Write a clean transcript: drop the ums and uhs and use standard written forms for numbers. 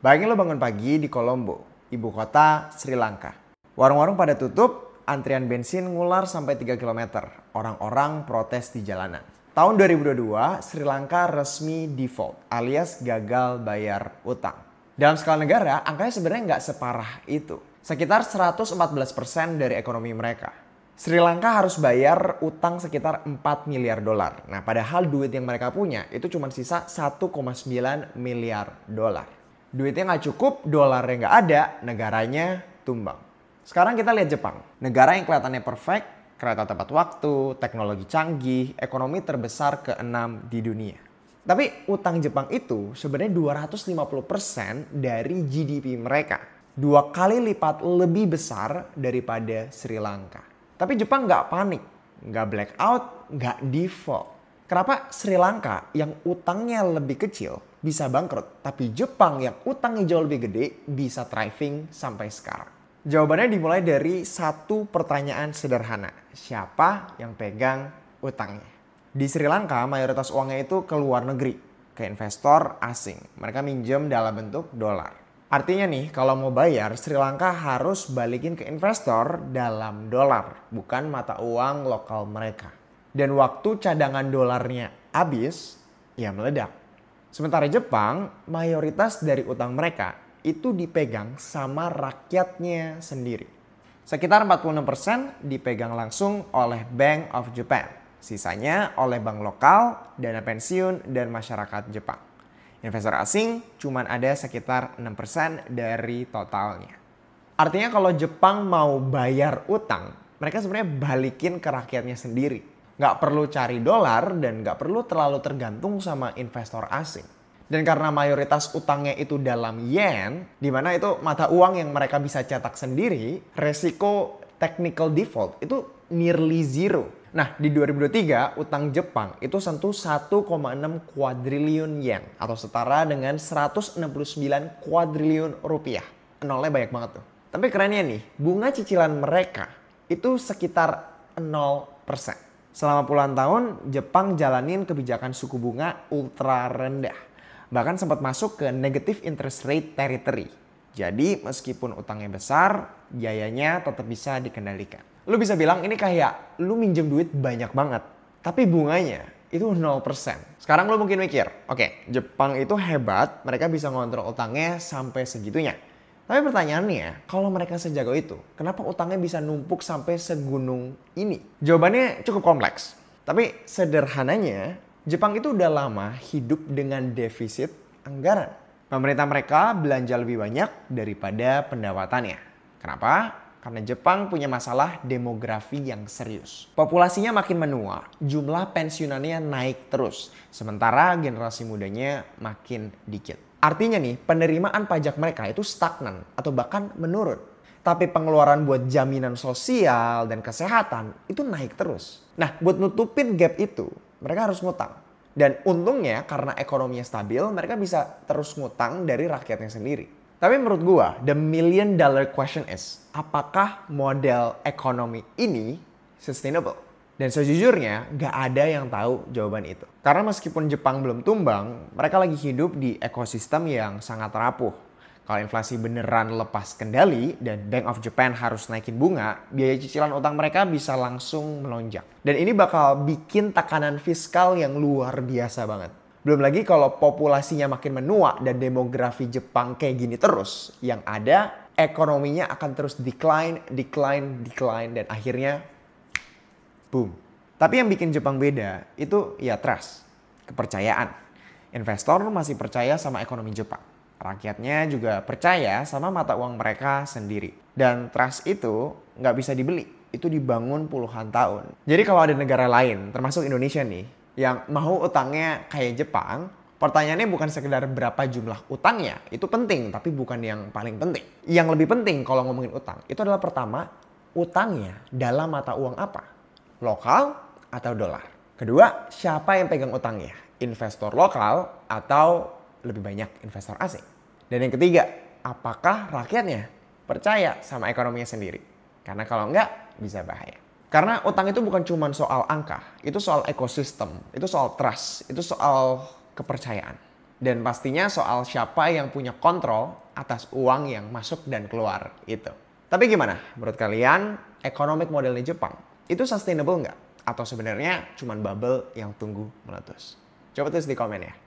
Bayangin lo bangun pagi di Colombo, ibu kota Sri Lanka. Warung-warung pada tutup, antrian bensin ngular sampai 3 km. Orang-orang protes di jalanan. Tahun 2022, Sri Lanka resmi default alias gagal bayar utang. Dalam skala negara, angkanya sebenarnya nggak separah itu. Sekitar 114% dari ekonomi mereka. Sri Lanka harus bayar utang sekitar 4 miliar dolar. Nah, padahal duit yang mereka punya itu cuma sisa 1,9 miliar dolar. Duitnya nggak cukup, dolarnya nggak ada, negaranya tumbang. Sekarang kita lihat Jepang. Negara yang kelihatannya perfect, kereta tepat waktu, teknologi canggih, ekonomi terbesar ke-6 di dunia. Tapi utang Jepang itu sebenarnya 250% dari GDP mereka. 2 kali lipat lebih besar daripada Sri Lanka. Tapi Jepang nggak panik, nggak blackout, nggak default. Kenapa Sri Lanka yang utangnya lebih kecil bisa bangkrut, tapi Jepang yang utangnya jauh lebih gede bisa thriving sampai sekarang? Jawabannya dimulai dari satu pertanyaan sederhana. Siapa yang pegang utangnya? Di Sri Lanka mayoritas uangnya itu ke luar negeri, ke investor asing. Mereka minjem dalam bentuk dolar. Artinya nih, kalau mau bayar, Sri Lanka harus balikin ke investor dalam dolar, bukan mata uang lokal mereka. Dan waktu cadangan dolarnya habis, ya meledak. Sementara Jepang, mayoritas dari utang mereka itu dipegang sama rakyatnya sendiri. Sekitar 46% dipegang langsung oleh Bank of Japan. Sisanya oleh bank lokal, dana pensiun, dan masyarakat Jepang. Investor asing cuma ada sekitar 6% dari totalnya. Artinya kalau Jepang mau bayar utang, mereka sebenarnya balikin ke rakyatnya sendiri. Nggak perlu cari dolar dan nggak perlu terlalu tergantung sama investor asing. Dan karena mayoritas utangnya itu dalam yen, di mana itu mata uang yang mereka bisa cetak sendiri, resiko technical default itu nearly zero. Nah, di 2023 utang Jepang itu sentuh 1,6 kuadriliun yen atau setara dengan 169 kuadriliun rupiah. Nolnya banyak banget tuh. Tapi kerennya nih, bunga cicilan mereka itu sekitar 0%. Selama puluhan tahun, Jepang jalanin kebijakan suku bunga ultra rendah. Bahkan sempat masuk ke negative interest rate territory. Jadi meskipun utangnya besar, biayanya tetap bisa dikendalikan. Lu bisa bilang ini kayak lu minjem duit banyak banget. Tapi bunganya itu 0%. Sekarang lu mungkin mikir, oke, Jepang itu hebat, mereka bisa ngontrol utangnya sampai segitunya. Tapi pertanyaannya, kalau mereka sejago itu, kenapa utangnya bisa numpuk sampai segunung ini? Jawabannya cukup kompleks. Tapi sederhananya, Jepang itu udah lama hidup dengan defisit anggaran. Pemerintah mereka belanja lebih banyak daripada pendapatannya. Kenapa? Karena Jepang punya masalah demografi yang serius. Populasinya makin menua, jumlah pensiunannya naik terus. Sementara generasi mudanya makin dikit. Artinya nih, penerimaan pajak mereka itu stagnan atau bahkan menurun. Tapi pengeluaran buat jaminan sosial dan kesehatan itu naik terus. Nah, buat nutupin gap itu, mereka harus ngutang. Dan untungnya karena ekonominya stabil, mereka bisa terus ngutang dari rakyatnya sendiri. Tapi menurut gua, the million dollar question is, apakah model ekonomi ini sustainable? Dan sejujurnya gak ada yang tahu jawaban itu. Karena meskipun Jepang belum tumbang, mereka lagi hidup di ekosistem yang sangat rapuh. Kalau inflasi beneran lepas kendali dan Bank of Japan harus naikin bunga, biaya cicilan utang mereka bisa langsung melonjak. Dan ini bakal bikin tekanan fiskal yang luar biasa banget. Belum lagi kalau populasinya makin menua dan demografi Jepang kayak gini terus, yang ada ekonominya akan terus decline, dan akhirnya boom. Tapi yang bikin Jepang beda itu ya trust, kepercayaan. Investor masih percaya sama ekonomi Jepang. Rakyatnya juga percaya sama mata uang mereka sendiri. Dan trust itu nggak bisa dibeli. Itu dibangun puluhan tahun. Jadi kalau ada negara lain, termasuk Indonesia nih, yang mau utangnya kayak Jepang, pertanyaannya bukan sekedar berapa jumlah utangnya. Itu penting, tapi bukan yang paling penting. Yang lebih penting kalau ngomongin utang, itu adalah pertama, utangnya dalam mata uang apa? Lokal atau dolar. Kedua, siapa yang pegang utangnya? Investor lokal atau lebih banyak investor asing? Dan yang ketiga, apakah rakyatnya percaya sama ekonominya sendiri? Karena kalau enggak, bisa bahaya. Karena utang itu bukan cuma soal angka, itu soal ekosistem, itu soal trust, itu soal kepercayaan. Dan pastinya soal siapa yang punya kontrol atas uang yang masuk dan keluar itu. Tapi gimana menurut kalian economic modelnya Jepang itu sustainable nggak? Atau sebenarnya cuma bubble yang tunggu meletus? Coba tulis di komen ya.